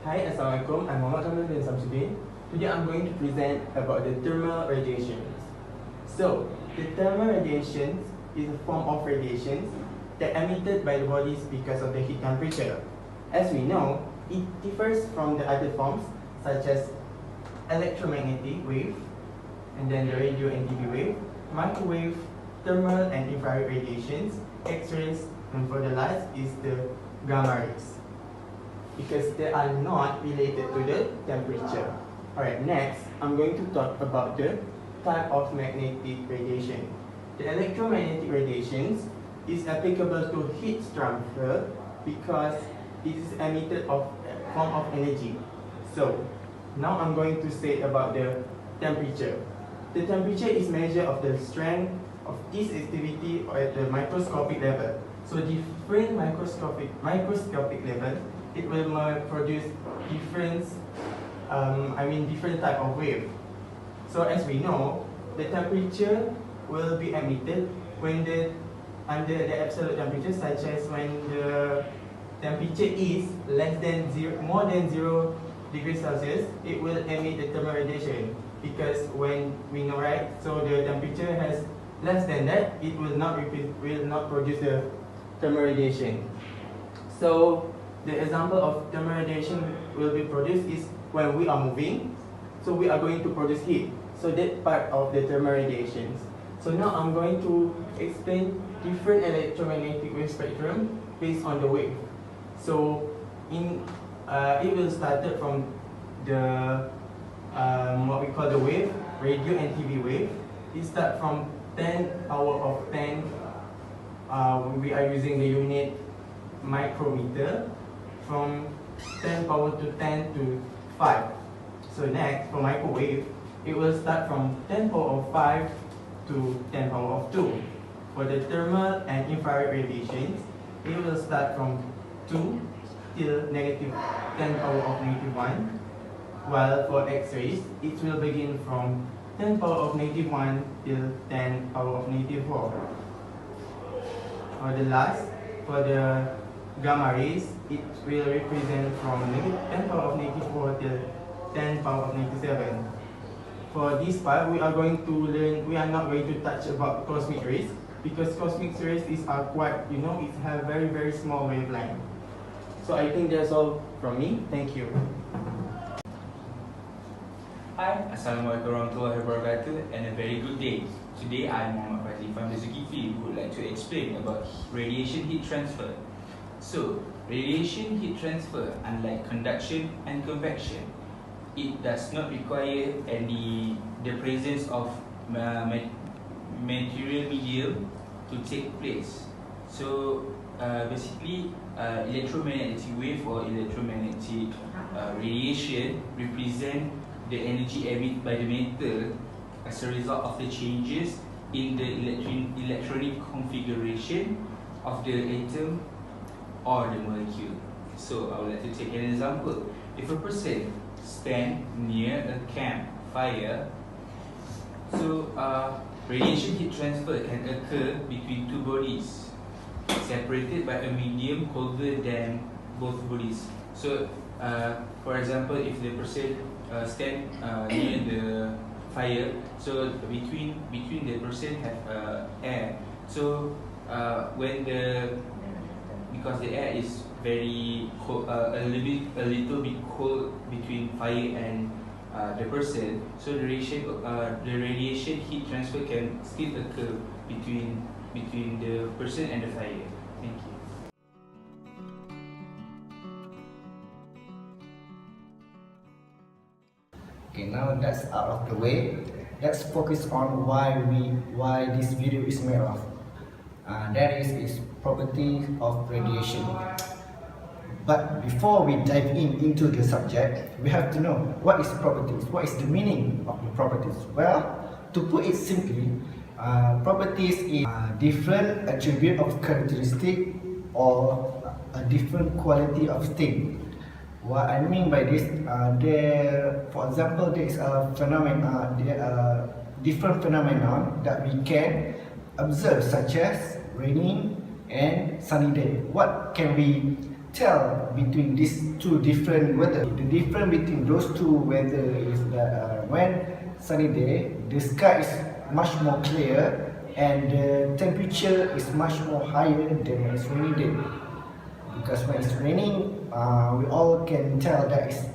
Hi, Assalamualaikum. I'm Muhammad Kamil bin Samsudin. Today I'm going to present about the thermal radiations. So, the thermal radiations is a form of radiations that emitted by the bodies because of the heat temperature. As we know, it differs from the other forms such as electromagnetic wave, and then the radio and TV wave, microwave, thermal and infrared radiations, X-rays, and for the last is the gamma rays, because they are not related to the temperature. Alright, next, I'm going to talk about the type of magnetic radiation. The electromagnetic radiations is applicable to heat transfer because it is emitted of a form of energy. So, now I'm going to say about the temperature. The temperature is measure of the strength of this activity at the microscopic level. So, different microscopic level, it will produce different type of wave. So as we know, the temperature will be emitted when under the absolute temperature, such as when the temperature is more than 0 degrees Celsius, it will emit the thermal radiation. Because when we know, right, so the temperature has less than that, it will not produce the thermal radiation. So the example of thermal radiation will be produced is when we are moving, so we are going to produce heat. So that part of the thermal radiations. So now I'm going to explain different electromagnetic wave spectrum based on the wave. So it will start from the what we call the wave, radio and TV wave. It starts from 10 power of 10. We are using the unit micrometer, from 10 power to 10 to 5. So next, for microwave, it will start from 10 power of 5 to 10 power of 2. For the thermal and infrared radiations, it will start from 2 till negative 10 power of negative 1. While for X-rays, it will begin from 10 power of negative 1 till 10 power of negative 4. For the last, for the gamma rays, it will represent from 10 power of negative 4 till 10 power of negative 7. For this part, we are not going to touch about cosmic rays, because cosmic rays are quite, it have very small wavelength. So I think that's all from me. Thank you. Hi, Assalamualaikum warahmatullahi wabarakatuh, and a very good day. Today I am Muhammad Fazli from the Zulkifli, who would like to explain about radiation heat transfer. So, radiation heat transfer, unlike conduction and convection, it does not require the presence of material medium to take place. So, basically, electromagnetic wave or electromagnetic radiation represent the energy emitted by the metal as a result of the changes in the electronic configuration of the atom or the molecule. So I would like to take an example. If a person stands near a campfire, so radiation heat transfer can occur between two bodies separated by a medium colder than both bodies. So for example, if the person stand near the fire, so between the person have air. So because the air is very cold, a little bit cold between fire and the person, so the radiation heat transfer can still occur between the person and the fire. Thank you. Okay, now that's out of the way. Let's focus on why this video is made of. That is its property of radiation. But before we dive into the subject, we have to know what is properties. What is the meaning of the properties? Well, to put it simply, properties is a different attribute of characteristic or a different quality of thing. What I mean by this, for example, there is a phenomenon, different phenomenon that we can observe, such as raining and sunny day. What can we tell between these two different weather. The difference between those two weather is that when sunny day, the sky is much more clear and the temperature is much more higher than when it's rainy day. Because when it's raining, we all can tell that it's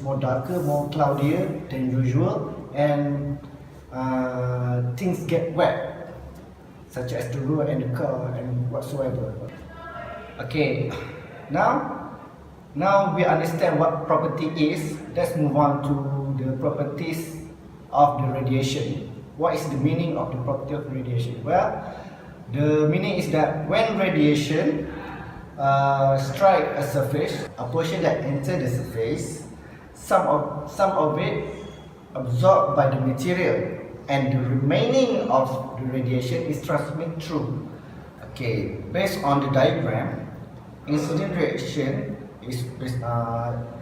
more darker, more cloudier than usual, and things get wet, such as the road and the car and whatsoever. Okay, now we understand what property is. Let's move on to the properties of the radiation. What is the meaning of the property of radiation? Well, the meaning is that when radiation strike a surface, a portion that enter the surface, some of it absorbed by the material, and the remaining of the radiation is transmitted through. Okay, based on the diagram, incident radiation is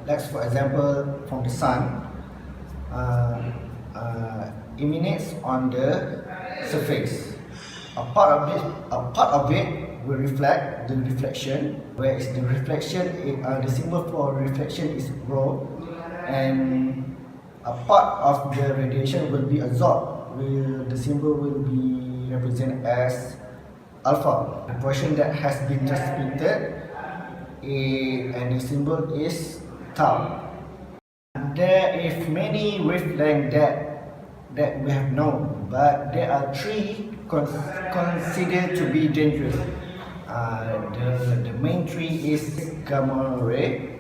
let's for example from the sun emanates on the surface. A part of it will reflect the reflection, whereas the reflection, the symbol for reflection is rho, and a part of the radiation will be absorbed. The symbol will be represented as alpha. The portion that has been transmitted, and the symbol is tau. There is many wavelengths that we have known, but there are three considered to be dangerous. The main three is gamma ray,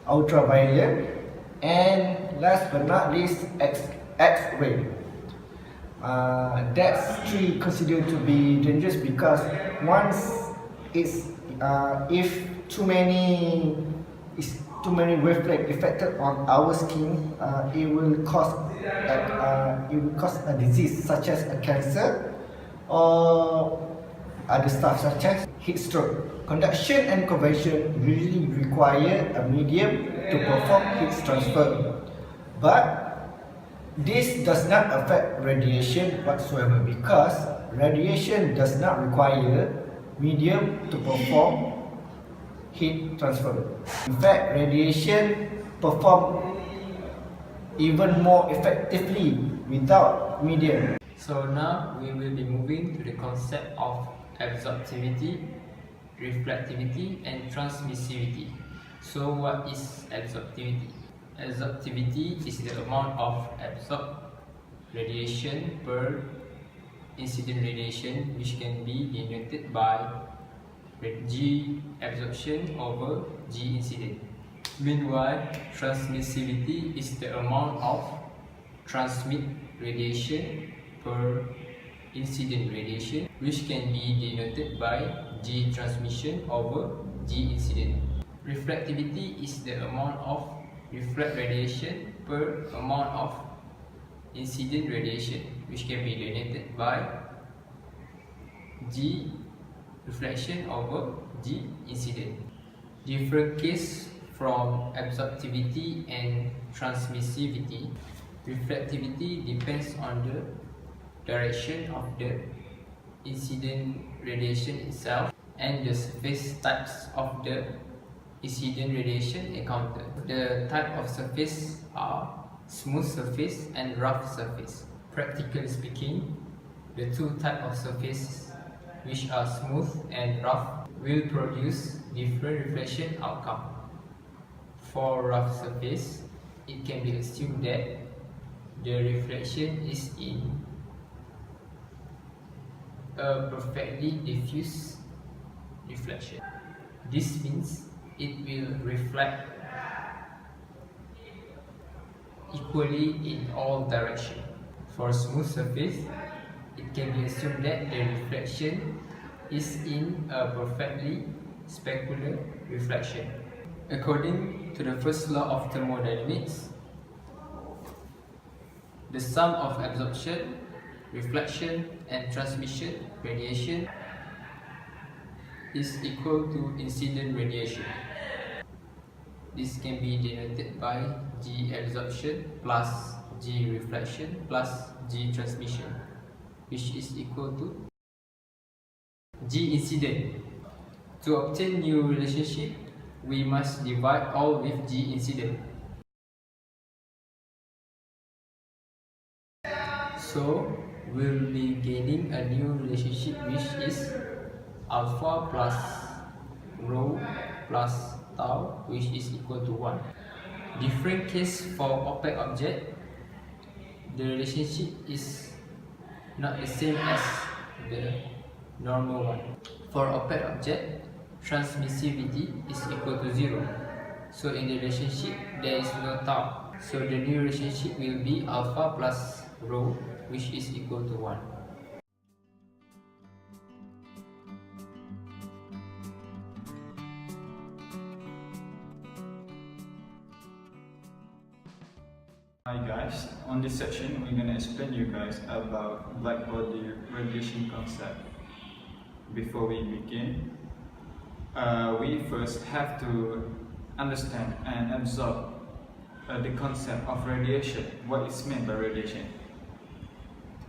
ultraviolet, and last but not least X-ray. That's three considered to be dangerous because once if too many wavelengths affected on our skin, it will cause a disease such as a cancer or other stuff such as heat stroke. Conduction and convection usually require a medium to perform heat transfer, but this does not affect radiation whatsoever because radiation does not require medium to perform heat transfer. In fact, radiation performs even more effectively without medium. So now we will be moving to the concept of absorptivity, reflectivity and transmissivity. So what is absorptivity? Absorptivity is the amount of absorbed radiation per incident radiation, which can be denoted by G absorption over G incident. Meanwhile, transmissivity is the amount of transmit radiation per incident radiation, which can be denoted by G transmission over G incident. Reflectivity is the amount of reflect radiation per amount of incident radiation, which can be denoted by G reflection over G incident. Different case from absorptivity and transmissivity. Reflectivity depends on the direction of the incident radiation itself and the surface types of the incident radiation encountered. The type of surface are smooth surface and rough surface. Practically speaking, the two types of surfaces, which are smooth and rough, will produce different reflection outcome. For rough surface, it can be assumed that the reflection is in a perfectly diffuse reflection. This means it will reflect equally in all directions. For smooth surface, it can be assumed that the reflection is in a perfectly specular reflection. According to the first law of thermodynamics, the sum of absorption, reflection and transmission radiation is equal to incident radiation. This can be denoted by G absorption plus G reflection plus G transmission, which is equal to G incident To obtain new relationship, we must divide all with G incident. So, we'll be gaining a new relationship which is alpha plus rho plus tau, which is equal to 1. Different case for opaque object, the relationship is not the same as the normal one. For opaque object, transmissivity is equal to 0. So in the relationship, there is no tau. So the new relationship will be alpha plus rho, which is equal to 1. Hi guys, on this section we're gonna explain you guys about black body radiation concept. Before we begin, we first have to understand and absorb the concept of radiation, what is meant by radiation.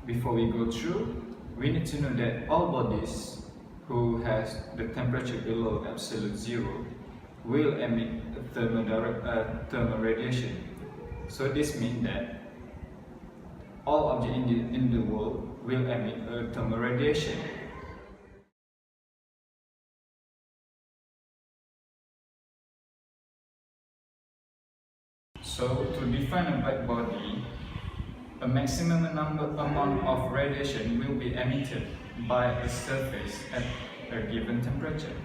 Before we go through, we need to know that all bodies who has the temperature below absolute zero will emit thermal radiation. So this means that all objects in the world will emit a thermal radiation. So to define a black body, a maximum amount of radiation will be emitted by a surface at a given temperature.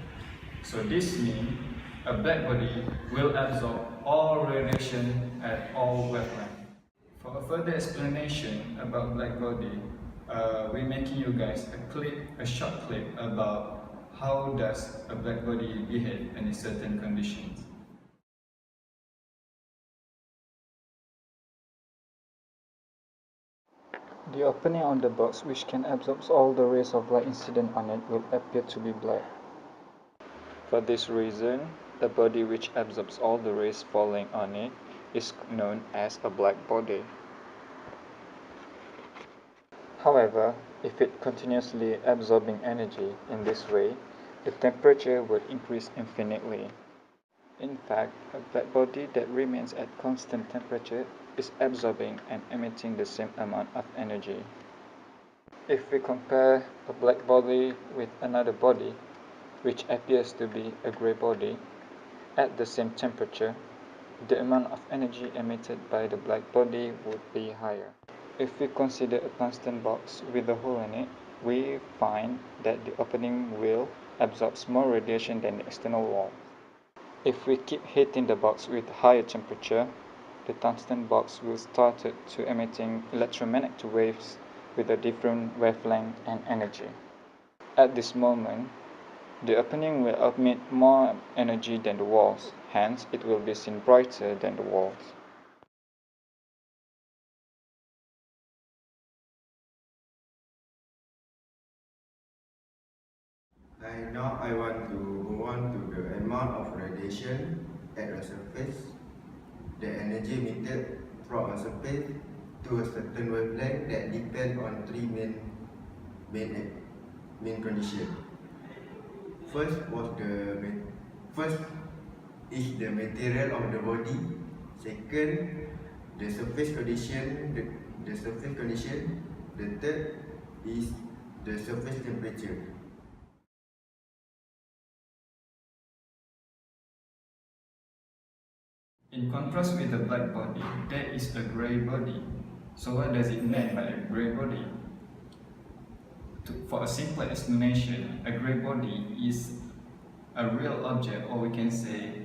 So this means a black body will absorb all radiation at all wavelengths. For a further explanation about black body, we're making you guys a short clip about how does a black body behave in certain conditions. The opening on the box, which can absorb all the rays of light incident on it, will appear to be black. For this reason, the body which absorbs all the rays falling on it is known as a black body. However, if it continuously absorbing energy in this way, the temperature would increase infinitely. In fact, a black body that remains at constant temperature is absorbing and emitting the same amount of energy. If we compare a black body with another body, which appears to be a gray body, at the same temperature, the amount of energy emitted by the black body would be higher. If we consider a constant box with a hole in it, we find that the opening will absorb more radiation than the external wall. If we keep heating the box with higher temperature, the tungsten box will start to emitting electromagnetic waves with a different wavelength and energy. At this moment, the opening will emit more energy than the walls, hence it will be seen brighter than the walls. Now I want to move on to the amount of radiation at a surface, the energy emitted from a surface to a certain wavelength that depend on three main conditions. First is the material of the body. Second, the surface condition. The third is the surface temperature. In contrast with a black body, there is a grey body. So what does it mean by a grey body? For a simple explanation, a grey body is a real object, or we can say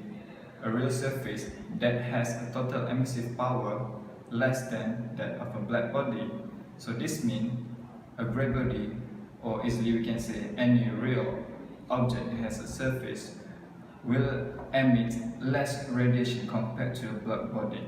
a real surface that has a total emissive power less than that of a black body. So this means a grey body, or easily we can say any real object that has a surface, will emit less radiation compared to a black body.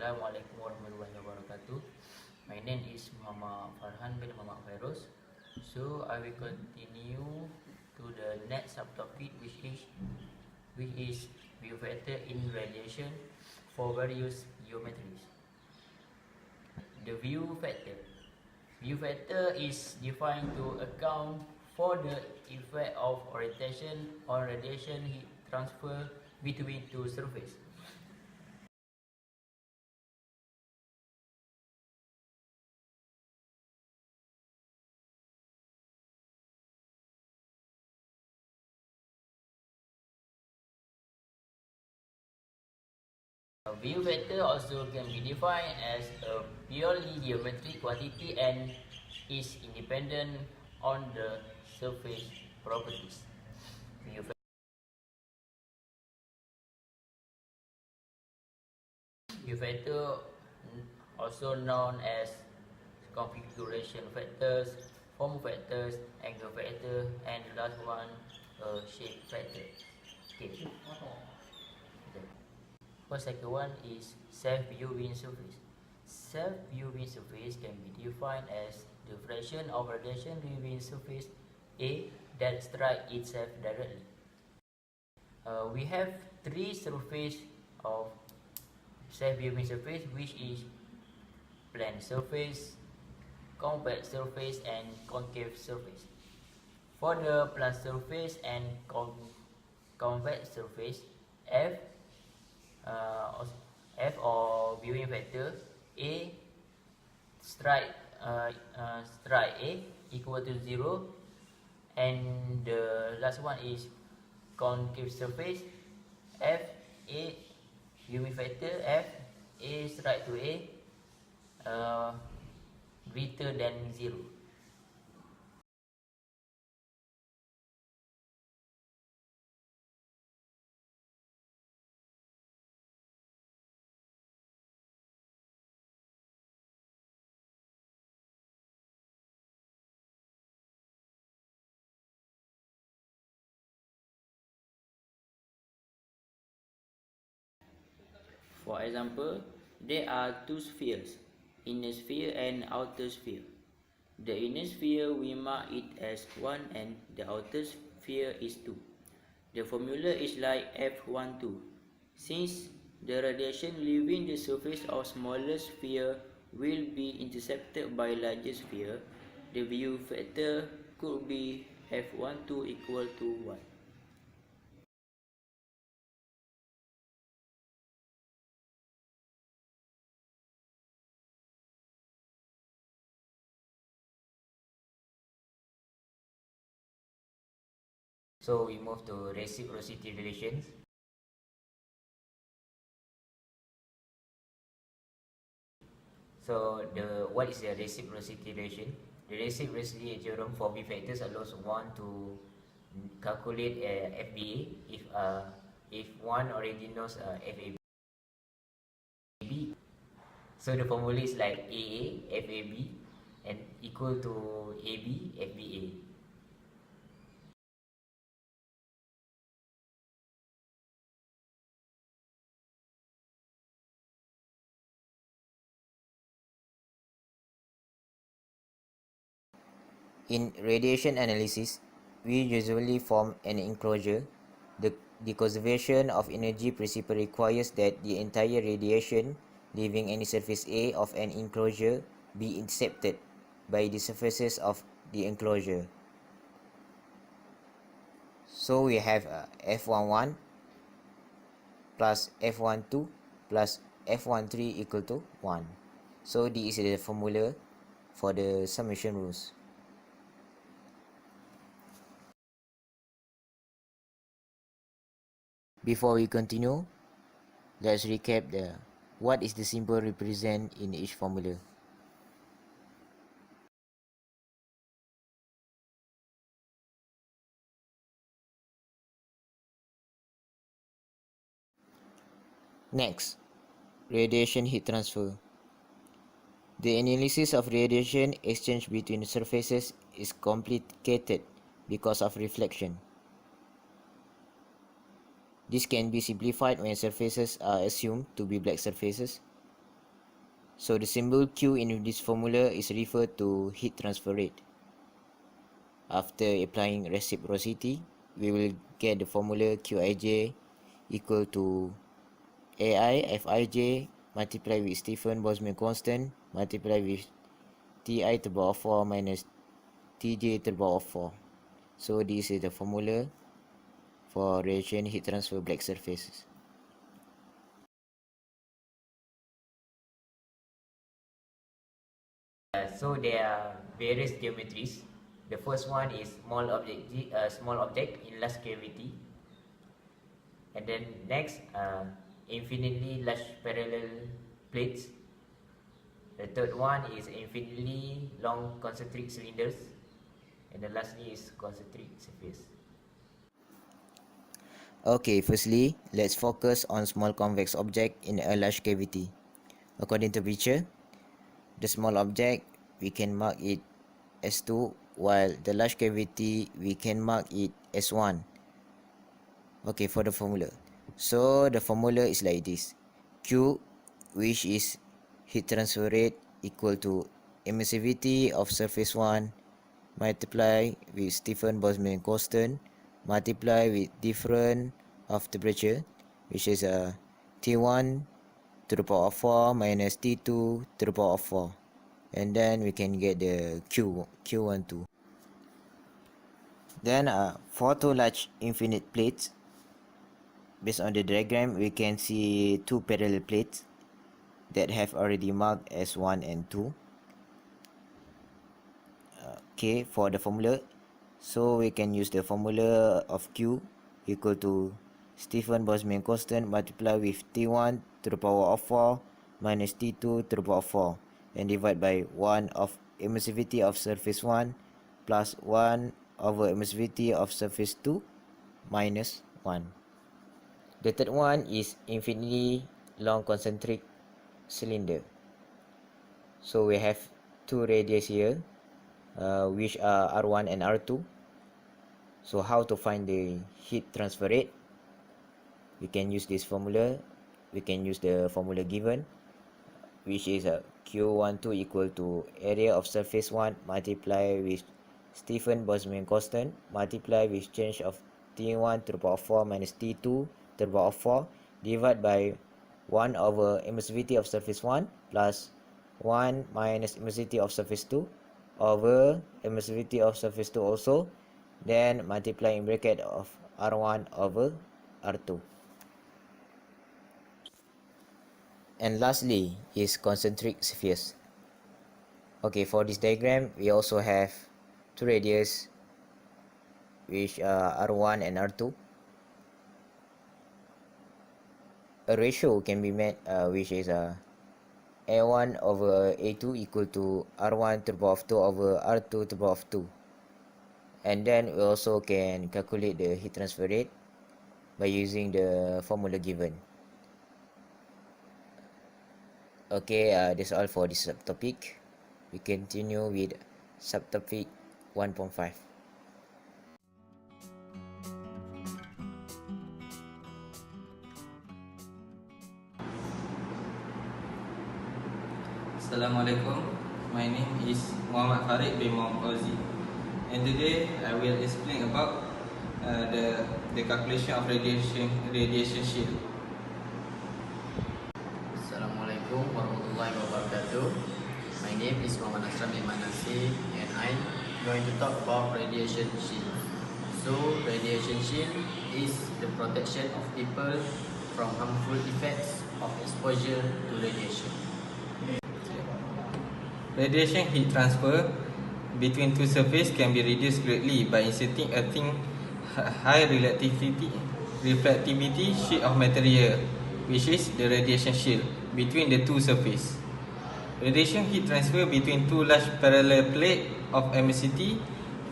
Assalamualaikum warahmatullahi wabarakatuh. My name is Muhammad Farhan bin Muhammad Feroz. So I will continue to the next subtopic, which is view factor in radiation for various geometries. The view factor. View factor is defined to account for the effect of orientation on radiation heat transfer between two surfaces. A view factor also can be defined as a purely geometric quantity and is independent on the surface properties. View factor, also known as configuration factors, form factors, angle factor, and the last one, shape factor. Okay. For second one is self-viewing surface. Self-viewing surface can be defined as the fraction of radiation viewing surface A that strike itself directly. We have three surfaces of self-viewing surface, which is plane surface, convex surface, and concave surface. For the plane surface and convex surface, F or viewing factor A strike A equal to 0, and the last one is concave surface F A viewing factor F A strike to A greater than 0. For example, there are two spheres, inner sphere and outer sphere. The inner sphere we mark it as 1 and the outer sphere is 2. The formula is like F12. Since the radiation leaving the surface of smaller sphere will be intercepted by larger sphere, the view factor could be F12 equal to 1. So we move to reciprocity relations. So what is the reciprocity relation? The reciprocity theorem for B factors allows one to calculate FBA if one already knows FAB. So the formula is like AA FAB and equal to AB FBA. In radiation analysis, we usually form an enclosure. The conservation of energy principle requires that the entire radiation leaving any surface A of an enclosure be intercepted by the surfaces of the enclosure. So we have F11 plus F12 plus F13 equal to 1. So this is the formula for the summation rules. Before we continue, let's recap what is the symbol represent in each formula. Next, radiation heat transfer. The analysis of radiation exchange between surfaces is complicated because of reflection. This can be simplified when surfaces are assumed to be black surfaces. So the symbol Q in this formula is referred to heat transfer rate. After applying reciprocity, we will get the formula Qij equal to AI Fij multiplied with Stephen Boltzmann constant multiplied with Ti to the power of 4 minus Tj to the power of 4. So this is the formula for radiation heat transfer black surfaces. So there are various geometries. The first one is small object in large cavity, and then next infinitely large parallel plates. The third one is infinitely long concentric cylinders, and the lastly is concentric surface. Okay, firstly, let's focus on small convex object in a large cavity. According to picture, the small object we can mark it as 2, while the large cavity we can mark it as 1. Okay, for the formula. So the formula is like this. Q, which is heat transfer rate, equal to emissivity of surface 1 multiply with Stephen Boltzmann constant multiply with difference of temperature, which is T1 to the power of 4 minus T2 to the power of 4, and then we can get the Q12. Then for two large infinite plates, based on the diagram, we can see two parallel plates that have already marked as 1 and 2. Okay, for the formula, so we can use the formula of Q equal to Stephen Boltzmann constant multiplied with T1 to the power of 4 minus T2 to the power of 4 and divide by 1 of emissivity of surface 1 plus 1 over emissivity of surface 2 minus 1. The third one is infinitely long concentric cylinder. So we have two radius here, which are R1 and R2. So how to find the heat transfer rate? We can use this formula. We can use the formula given, which is Q12 equal to area of surface 1 multiplied with Stephen Boltzmann constant multiplied with change of T1 to the power of 4 minus T2 to the power of 4 divided by 1 over emissivity of surface 1 plus 1 minus emissivity of surface 2 over emissivity of surface 2 also, then multiply in bracket of R1 over R2. And lastly is concentric spheres. Okay, for this diagram, we also have two radius, which are R1 and R2. A ratio can be made, which is A1 over A2 equal to R1 to the power of 2 over R2 to the power of 2. And then we also can calculate the heat transfer rate by using the formula given. Okay, that's all for this subtopic. We continue with subtopic 1.5. Assalamualaikum. My name is Muhammad Farid bin Muhammad Fauzi, and today I will explain about the calculation of radiation shield. Assalamualaikum warahmatullahi wabarakatuh. My name is Muhammad Asram bin Manasi, and I'm going to talk about radiation shield. So, radiation shield is the protection of people from harmful effects of exposure to radiation. Radiation heat transfer between two surfaces can be reduced greatly by inserting a thin high reflectivity sheet of material, which is the radiation shield, between the two surfaces. Radiation heat transfer between two large parallel plates of emissivity,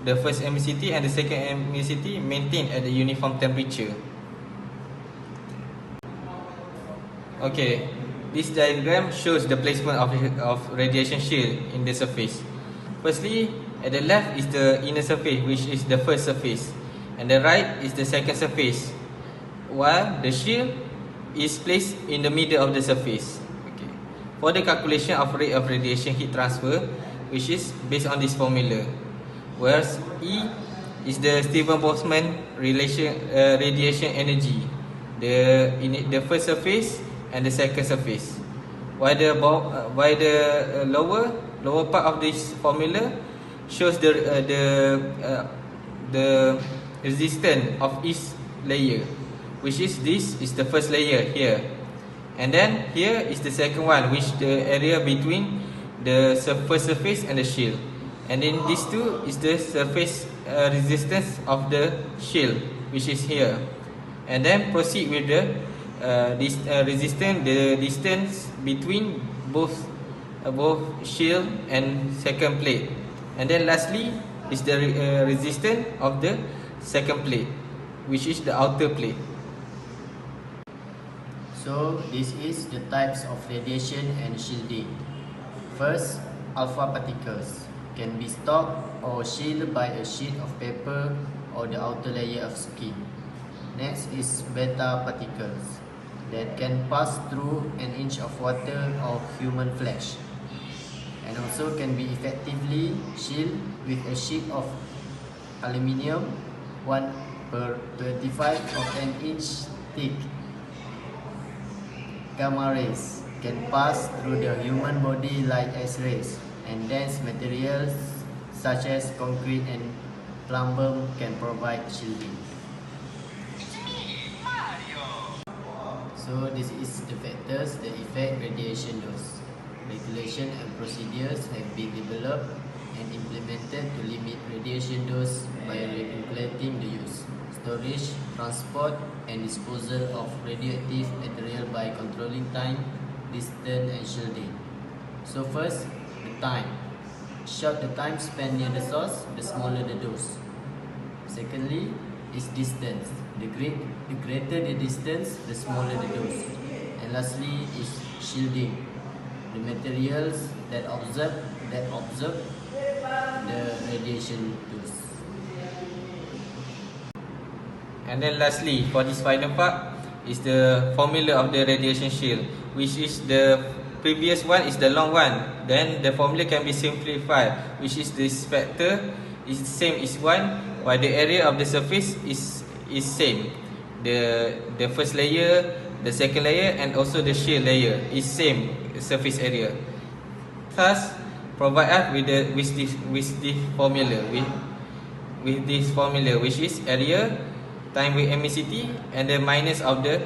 the first emissivity and the second emissivity, maintained at a uniform temperature. Okay, this diagram shows the placement of radiation shield in the surface. Firstly, at the left is the inner surface, which is the first surface, and the right is the second surface, while the shield is placed in the middle of the surface. Okay. for the calculation of rate of radiation heat transfer, which is based on this formula, whereas E is the Stephen-Boltzmann radiation energy, the first surface and the second surface. While the lower part of this formula shows the resistance of each layer, which is this is the first layer here, and then here is the second one, which the area between the first surface and the shield, and then these two is the surface resistance of the shield, which is here, and then proceed with the resistance, the distance between both shield and second plate, and then lastly is the resistance of the second plate, which is the outer plate. So this is the types of radiation and shielding. First, alpha particles can be stopped or shielded by a sheet of paper or the outer layer of skin. Next is beta particles that can pass through an inch of water or human flesh, and also can be effectively shielded with a sheet of aluminium 1/25 of an inch thick. Gamma rays can pass through the human body like X-rays, and dense materials such as concrete and plumbum can provide shielding. So this is the factors that affect radiation dose. Regulation and procedures have been developed and implemented to limit radiation dose by regulating the use, storage, transport and disposal of radioactive material by controlling time, distance and shielding. So first, the time. Short the time spent near the source, the smaller the dose. Secondly, is distance. The greater the distance, the smaller the dose. And lastly is shielding. The materials that absorb the radiation dose. And then lastly, for this final part is the formula of the radiation shield, which is the previous one is the long one. Then the formula can be simplified, which is this factor is the same as 1, while the area of the surface is same. The first layer, the second layer and also the shield layer is same surface area. Thus provide us with this formula which is area time with emissivity and the minus of the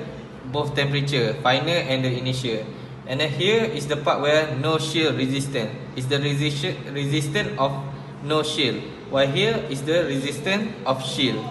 both temperature, final and the initial. And then here is the part where no shield resistance is the resistance of no shield, while here is the resistance of shield.